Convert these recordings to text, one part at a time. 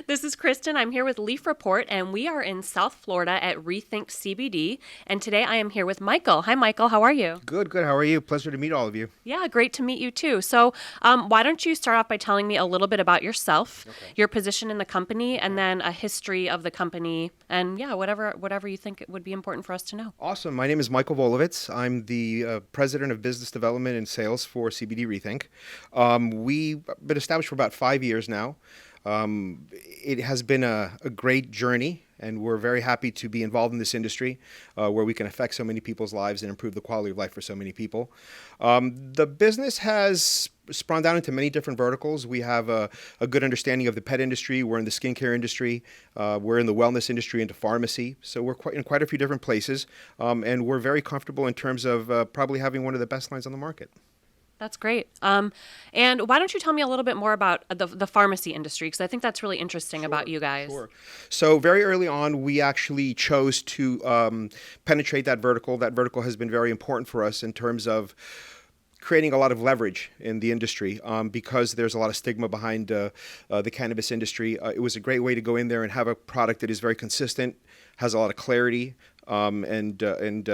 This is Kristen. I'm here with Leaf Report, and we are in South Florida at Rethink CBD. And today I am here with Michael. Hi, Michael. How are you? Good, good. How are you? Pleasure to meet all of you. Yeah, great to meet you too. So, why don't you start off by telling me a little bit about yourself, Okay. your position in the company, and then a history of the company, and yeah, whatever you think it would be important for us to know. Awesome. My name is Michael Volovitz. I'm the president of business development and sales for CBD Rethink. We've been established for about 5 years now. It has been a great journey, and we're very happy to be involved in this industry where we can affect so many people's lives and improve the quality of life for so many people. The business has sprung down into many different verticals. We have a good understanding of the pet industry. We're in the skincare industry. We're in the wellness industry, into pharmacy. So we're in quite a few different places, and we're very comfortable in terms of probably having one of the best lines on the market. That's great. And why don't you tell me a little bit more about the pharmacy industry? Because I think that's really interesting about you guys. Sure. So very early on, we actually chose to penetrate that vertical. That vertical has been very important for us in terms of creating a lot of leverage in the industry because there's a lot of stigma behind the cannabis industry. It was a great way to go in there and have a product that is very consistent, has a lot of clarity, and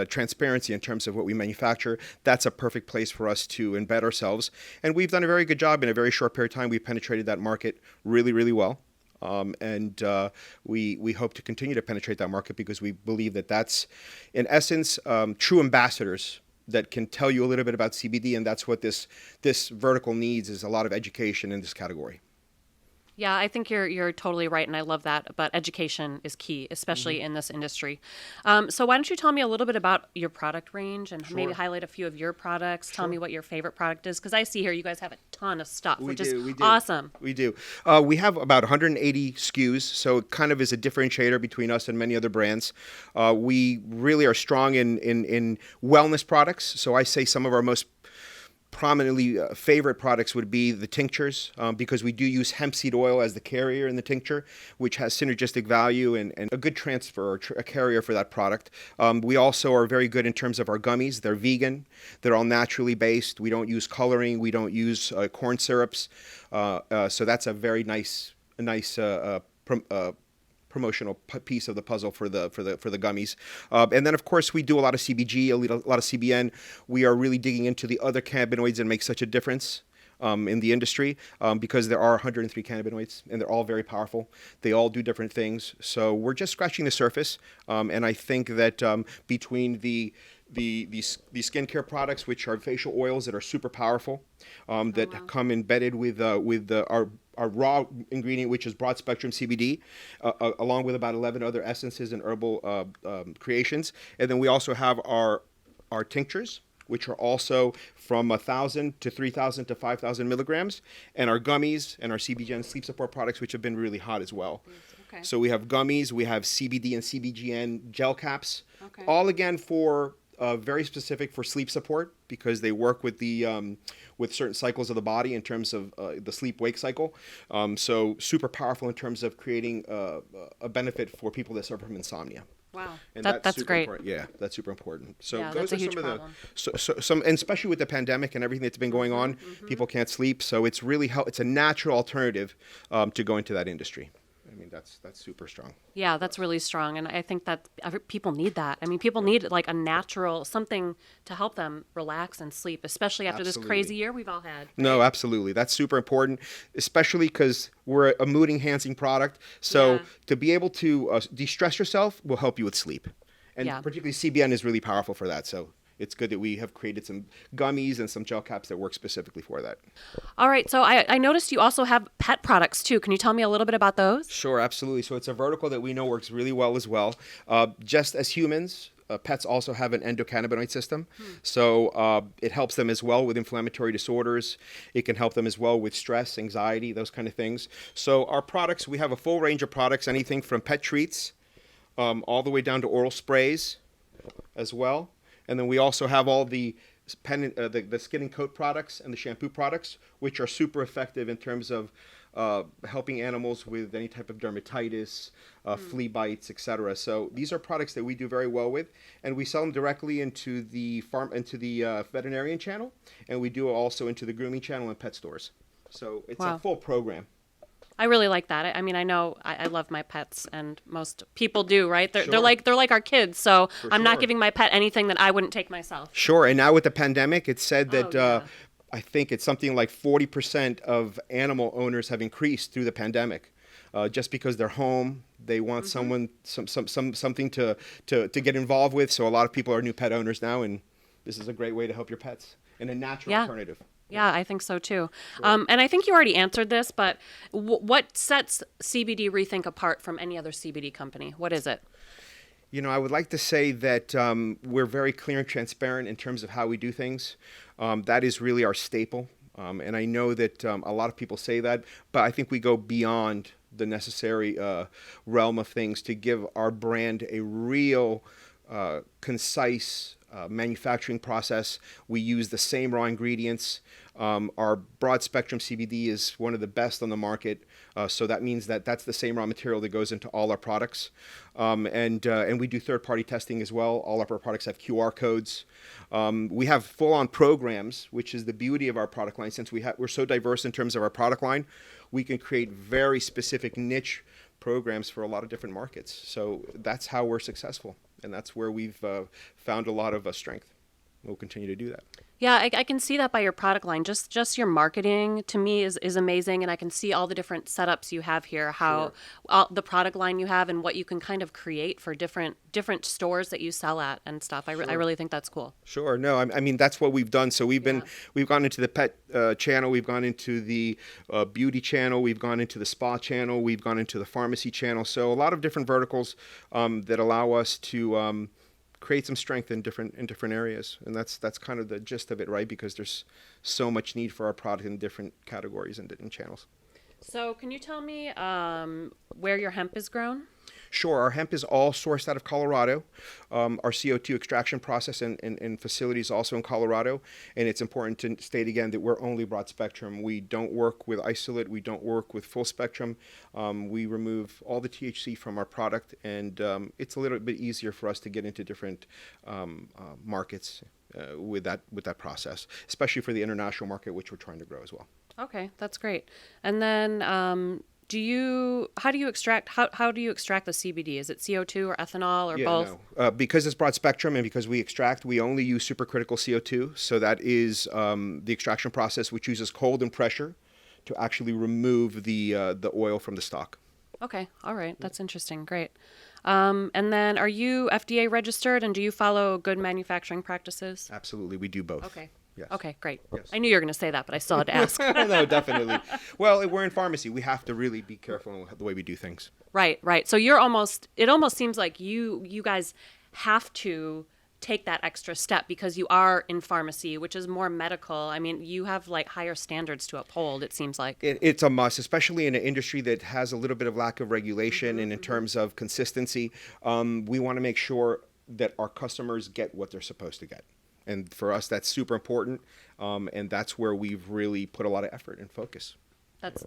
transparency in terms of what we manufacture. That's a perfect place for us to embed ourselves. And we've done a very good job in a very short period of time. We've penetrated that market really, really well. We hope to continue to penetrate that market because we believe that that's, in essence, true ambassadors that can tell you a little bit about CBD, and that's what this vertical needs, is a lot of education in this category. Yeah, I think you're totally right, and I love that. But education is key, especially in this industry. So why don't you tell me a little bit about your product range and maybe highlight a few of your products? Tell me what your favorite product is, because I see here you guys have a ton of stuff, which is awesome. We do. We have about 180 SKUs, so it kind of is a differentiator between us and many other brands. We really are strong in wellness products. So I say some of our most prominently favorite products would be the tinctures because we do use hemp seed oil as the carrier in the tincture, which has synergistic value and a good transfer or a carrier for that product. We also are very good in terms of our gummies. They're vegan. They're all naturally based. We don't use coloring. We don't use corn syrups. So that's a very nice promotional piece of the puzzle for the gummies. And then, of course, we do a lot of CBG, a lot of CBN. We are really digging into the other cannabinoids that make such a difference in the industry because there are 103 cannabinoids, and they're all very powerful. They all do different things. So we're just scratching the surface. And I think that between the skincare products, which are facial oils that are super powerful, that come embedded with our raw ingredient, which is broad spectrum CBD, along with about 11 other essences and herbal creations. And then we also have our tinctures, which are also from 1,000 to 3,000 to 5,000 milligrams, and our gummies and our CBGN sleep support products, which have been really hot as well. Okay. So we have gummies, we have CBD and CBGN gel caps, Okay. all again for very specific for sleep support because they work with the with certain cycles of the body in terms of the sleep-wake cycle. So super powerful in terms of creating a benefit for people that suffer from insomnia. Wow, And that's super great. important. Yeah, that's super important. So Yeah, those that's a are huge some of problem. and especially with the pandemic and everything that's been going on, people can't sleep. So it's really it's a natural alternative to go into that industry. I mean, that's super strong. Yeah, that's really strong. And I think that people need that. I mean, people need like a natural something to help them relax and sleep, especially after this crazy year we've all had. No, absolutely. That's super important, especially because we're a mood enhancing product. So to be able to de-stress yourself will help you with sleep. And particularly CBN is really powerful for that. So it's good that we have created some gummies and some gel caps that work specifically for that. All right. So I noticed you also have pet products too. Can you tell me a little bit about those? Sure, absolutely. So it's a vertical that we know works really well as well. Just as humans, pets also have an endocannabinoid system. So it helps them as well with inflammatory disorders. It can help them as well with stress, anxiety, those kind of things. So our products, we have a full range of products, anything from pet treats all the way down to oral sprays as well. And then we also have all the skin and coat products and the shampoo products, which are super effective in terms of helping animals with any type of dermatitis, flea bites, etc. So these are products that we do very well with, and we sell them directly into the veterinarian channel, and we do it also into the grooming channel and pet stores. So it's a full program. I really like that. I mean, I know I love my pets, and most people do, right? They're Sure. they're like our kids. So For I'm not sure. giving my pet anything that I wouldn't take myself. Sure. And now with the pandemic, it's said Oh that yeah. I think it's something like 40% of animal owners have increased through the pandemic. Just because they're home, they want someone, something to get involved with. So a lot of people are new pet owners now, and this is a great way to help your pets and a natural Yeah. alternative. Yeah, I think so too. And I think you already answered this, but what sets CBD Rethink apart from any other CBD company? What is it? You know, I would like to say that we're very clear and transparent in terms of how we do things. That is really our staple. And I know that a lot of people say that, but I think we go beyond the necessary realm of things to give our brand a real, concise manufacturing process. We use the same raw ingredients. Our broad spectrum CBD is one of the best on the market. So that means that that's the same raw material that goes into all our products. And we do third-party testing as well. All of our products have QR codes. We have full-on programs, which is the beauty of our product line. Since we're so diverse in terms of our product line, we can create very specific niche programs for a lot of different markets. So that's how we're successful, and that's where we've found a lot of strength. We'll continue to do that. Yeah, I can see that by your product line. Just your marketing to me is amazing, and I can see all the different setups you have here, how all the product line you have, and what you can kind of create for different stores that you sell at and stuff. I really think that's cool. Sure. No, I mean, that's what we've done. So we've gone into the pet channel, we've gone into the beauty channel, we've gone into the spa channel, we've gone into the pharmacy channel. So a lot of different verticals that allow us to create some strength in different areas, and that's kind of the gist of it, right? Because there's so much need for our product in different categories and channels. So can you tell me where your hemp is grown? Sure. Our hemp is all sourced out of Colorado. Our CO2 extraction process and facilities also in Colorado. And it's important to state again that we're only broad spectrum. We don't work with isolate. We don't work with full spectrum. We remove all the THC from our product, and it's a little bit easier for us to get into different markets with that process, especially for the international market, which we're trying to grow as well. Okay, that's great. And then how do you extract the CBD? Is it CO2 or ethanol or both? No. Because it's broad spectrum and because we extract, we only use supercritical CO2. So that is the extraction process, which uses cold and pressure to actually remove the oil from the stock. Okay, all right, that's interesting. Great. And then, are you FDA registered, and do you follow good manufacturing practices? Absolutely, we do both. Okay. Yes. Okay, great. Yes. I knew you were going to say that, but I still had to ask. No, definitely. Well, we're in pharmacy. We have to really be careful in the way we do things. Right. So it almost seems like you guys have to take that extra step because you are in pharmacy, which is more medical. I mean, you have like higher standards to uphold, it seems like. It's a must, especially in an industry that has a little bit of lack of regulation and in terms of consistency. We want to make sure that our customers get what they're supposed to get. And for us, that's super important, and that's where we've really put a lot of effort and focus.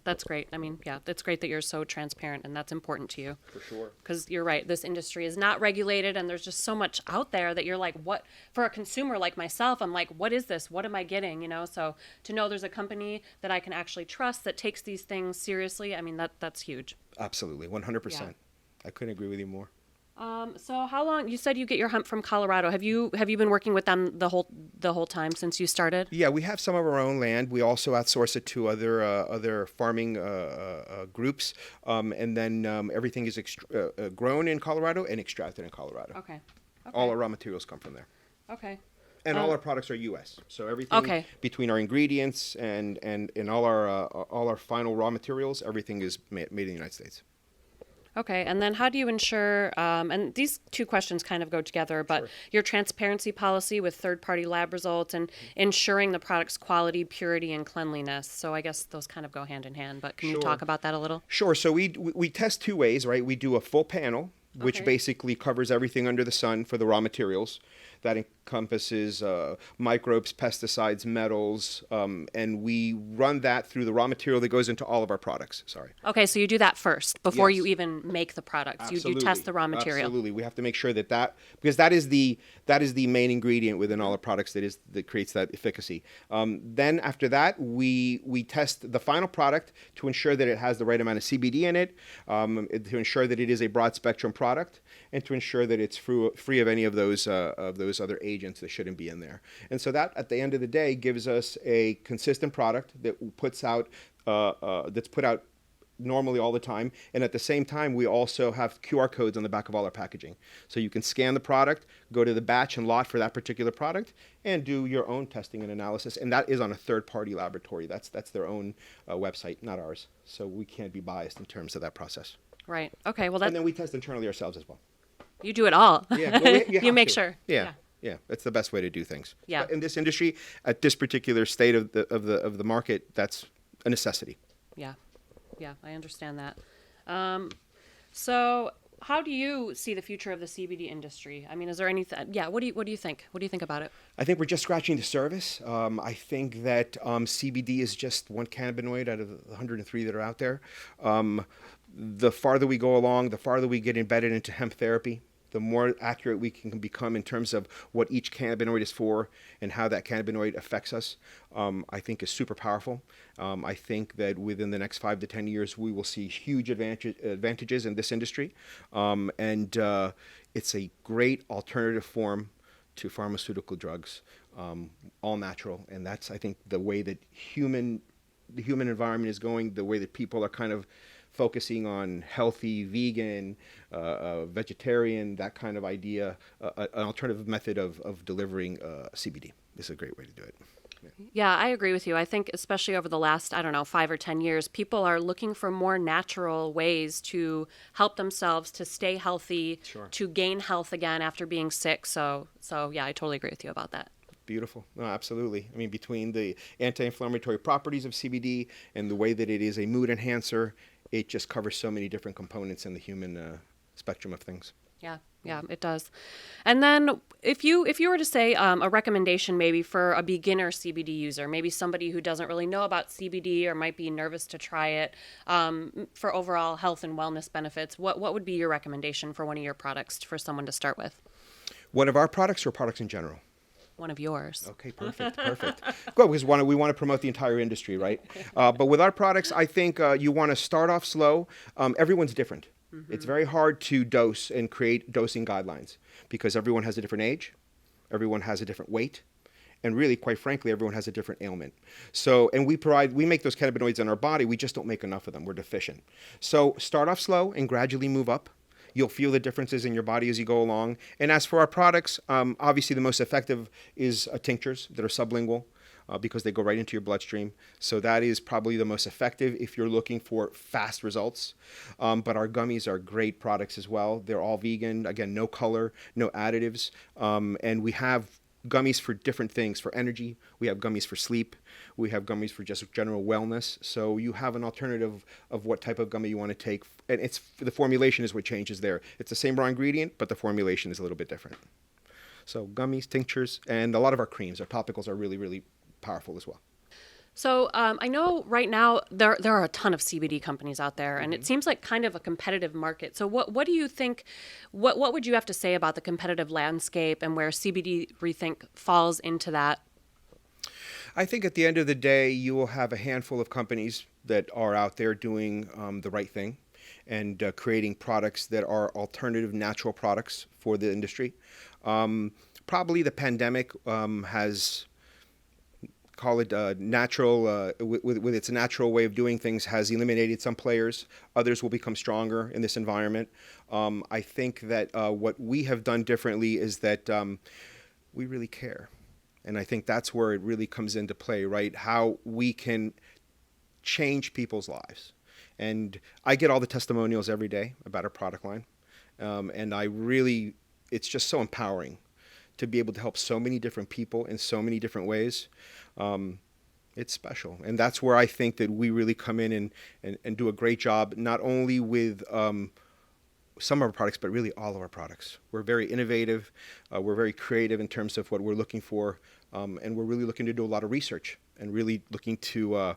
That's great. I mean, yeah, that's great that you're so transparent, and that's important to you. For sure. Because you're right, this industry is not regulated, and there's just so much out there that you're like, what? For a consumer like myself, I'm like, what is this? What am I getting? You know, so to know there's a company that I can actually trust that takes these things seriously, I mean, that's huge. Absolutely, 100%. Yeah. I couldn't agree with you more. So how long? You said you get your hemp from Colorado. Have you been working with them the whole time since you started? Yeah, we have some of our own land. We also outsource it to other farming groups, and then everything is grown in Colorado and extracted in Colorado. Okay. All our raw materials come from there, Okay. and all our products are U.S. So everything between our ingredients and all our final raw materials, everything is made in the United States. Okay, and then how do you ensure, and these two questions kind of go together, but Sure. your transparency policy with third-party lab results and ensuring the product's quality, purity, and cleanliness. So I guess those kind of go hand in hand, but can you Sure. talk about that a little? Sure. So we test two ways, right? We do a full panel, which Okay. basically covers everything under the sun for the raw materials. That encompasses microbes, pesticides, metals, and we run that through the raw material that goes into all of our products. Sorry. Okay, so you do that first before Yes. you even make the products. You Absolutely. test the raw material. Absolutely. We have to make sure because that is the main ingredient within all our products that creates that efficacy. Then after that, we test the final product to ensure that it has the right amount of CBD in it, to ensure that it is a broad spectrum product, and to ensure that it's free of any of those other agents that shouldn't be in there. And so that at the end of the day gives us a consistent product that puts out that's put out normally all the time, and at the same time we also have QR codes on the back of all our packaging, so you can scan the product, go to the batch and lot for that particular product, and do your own testing and analysis. And that is on a third-party laboratory. That's their own website, not ours, so we can't be biased in terms of that process. Right. Okay. Well, And then we test internally ourselves as well. you do it all. Yeah, well, you You have make to. sure. Yeah, that's the best way to do things. Yeah. But in this industry, at this particular state of the market, that's a necessity. Yeah. Yeah, I understand that. So how do you see the future of the CBD industry? I mean, is there anything? Yeah. What do you think? What do you think about it? I think we're just scratching the surface. I think that CBD is just one cannabinoid out of the 103 that are out there. The farther we go along, the farther we get embedded into hemp therapy, the more accurate we can become in terms of what each cannabinoid is for and how that cannabinoid affects us, I think is super powerful. I think that within the next 5 to 10 years, we will see huge advantages in this industry. And it's a great alternative form to pharmaceutical drugs, all natural. And that's, I think, the way that the human environment is going, the way that people are kind of focusing on healthy, vegan, vegetarian, that kind of idea. An alternative method of delivering CBD is a great way to do it. Yeah, I agree with you. I think especially over the last, 5 or 10 years, people are looking for more natural ways to help themselves to stay healthy, Sure. to gain health again after being sick. So yeah, I totally agree with you about that. Beautiful. No, absolutely. I mean, between the anti-inflammatory properties of CBD and the way that it is a mood enhancer, it just covers so many different components in the human spectrum of things. Yeah, it does. And then if you were to say a recommendation maybe for a beginner CBD user, maybe somebody who doesn't really know about CBD or might be nervous to try it, for overall health and wellness benefits, what would be your recommendation for one of your products for someone to start with? One of our products or products in general? One of yours. Okay, perfect. Good, because we want to promote the entire industry, right? But with our products, I think you want to start off slow. Everyone's different. Mm-hmm. It's very hard to dose and create dosing guidelines because everyone has a different age, everyone has a different weight, and really, quite frankly, everyone has a different ailment. So, and we make those cannabinoids in our body, we just don't make enough of them, we're deficient. So start off slow and gradually move up. You'll feel the differences in your body as you go along. And as for our products, obviously the most effective is tinctures that are sublingual because they go right into your bloodstream. So that is probably the most effective if you're looking for fast results. But our gummies are great products as well. They're all vegan. Again, no color, no additives. And we have gummies for different things. For energy, we have gummies for sleep. We have gummies for just general wellness. So you have an alternative of what type of gummy you want to take. And it's the formulation is what changes there. It's the same raw ingredient, but the formulation is a little bit different. So gummies, tinctures, and a lot of our creams, our topicals are really, really powerful as well. So I know right now there are a ton of CBD companies out there, and it seems like kind of a competitive market. So what do you think? What would you have to say about the competitive landscape and where CBD Rethink falls into that? I think at the end of the day, you will have a handful of companies that are out there doing the right thing and creating products that are alternative natural products for the industry. Probably the pandemic has, call it natural, with its natural way of doing things, has eliminated some players. Others will become stronger in this environment. I think that what we have done differently is that we really care. And I think that's where it really comes into play, right? How we can change people's lives. And I get all the testimonials every day about our product line. And it's just so empowering to be able to help so many different people in so many different ways. It's special. And that's where I think that we really come in and do a great job, not only with some of our products, but really all of our products. We're very innovative. We're very creative in terms of what we're looking for, and we're really looking to do a lot of research and really looking to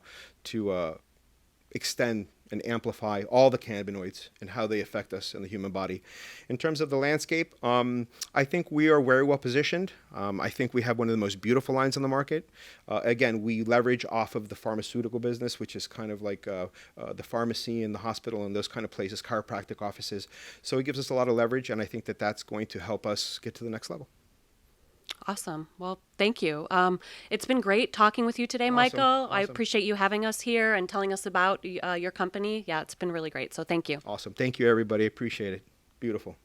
extend and amplify all the cannabinoids and how they affect us in the human body. In terms of the landscape, I think we are very well positioned. I think we have one of the most beautiful lines on the market. Again, we leverage off of the pharmaceutical business, which is kind of like the pharmacy and the hospital and those kind of places, chiropractic offices. So it gives us a lot of leverage, and I think that that's going to help us get to the next level. Awesome. Well, thank you. It's been great talking with you today, Awesome. Michael. I Awesome. appreciate you having us here and telling us about your company. Yeah, it's been really great. So thank you. Awesome. Thank you, everybody. Appreciate it. Beautiful.